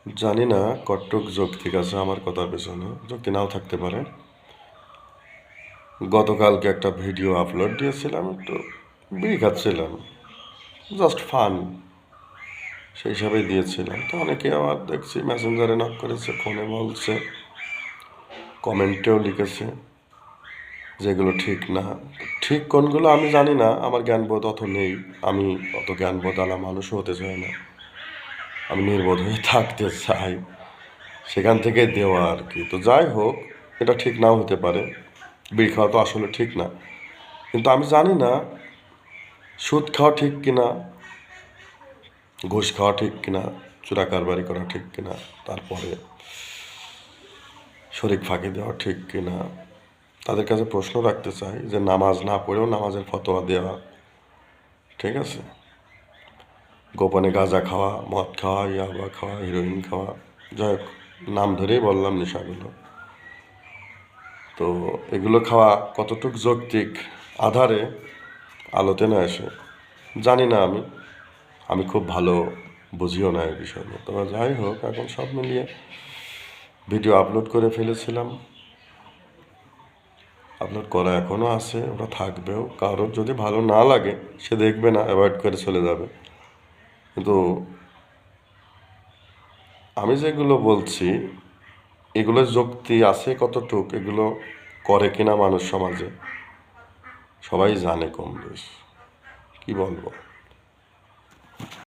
জানি না কতটুক যৌক্তিক আছে আমার কথার পেছনে, যুক্তি নাও থাকতে পারে। গতকালকে একটা ভিডিও আপলোড দিয়েছিলাম, একটু বিড়ি খাচ্ছিলাম, জাস্ট ফান, সেই হিসাবেই দিয়েছিলাম। তো অনেকে আবার দেখছি মেসেঞ্জারে নক করেছে, ফোনে বলছে, কমেন্টেও লিখেছে যেগুলো ঠিক না। ঠিক কোনগুলো আমি জানি না, আমার জ্ঞানবোধ অত নেই, আমি অত জ্ঞানবোধ আলা মানুষও হতে চাই না, আমি নির্বোধ হয়ে থাকতে চাই, সেখান থেকে দেওয়া আর কি। তো যাই হোক, এটা ঠিক নাও হতে পারে, বিড়ি খাওয়া তো আসলে ঠিক না, কিন্তু আমি জানি না সুদ খাওয়া ঠিক কিনা, ঘুষ খাওয়া ঠিক কিনা, চোরা কারবারি করা ঠিক কিনা, তারপরে শরিক ফাঁকি দেওয়া ঠিক কিনা। তাদের কাছে প্রশ্ন রাখতে চাই যে নামাজ না পড়েও নামাজের ফতোয়া দেওয়া ঠিক আছে, গোপনে গাঁজা খাওয়া, মদ খাওয়া, ইয়াবা খাওয়া, হিরোইন খাওয়া, যাই হোক নাম ধরেই বললাম নেশাগুলো। তো এগুলো খাওয়া কতটুকু যৌক্তিক আধারে আলোতে না এসে জানি না। আমি খুব ভালো বুঝিও না এই বিষয় নিয়ে। তবে যাই হোক, এখন সব মিলিয়ে ভিডিও আপলোড করে ফেলেছিলাম, আপলোড করা এখনও আছে, ওটা থাকবেও। কারোর যদি ভালো না লাগে সে দেখবে না, অ্যাভয়েড করে চলে যাবে। কিন্তু আমি যেগুলো বলছি এগুলো যুক্তি আছে কতটুক, এগুলো করে কিনা মানুষ সমাজে সবাই জানে কম বেশ, কি বলবো।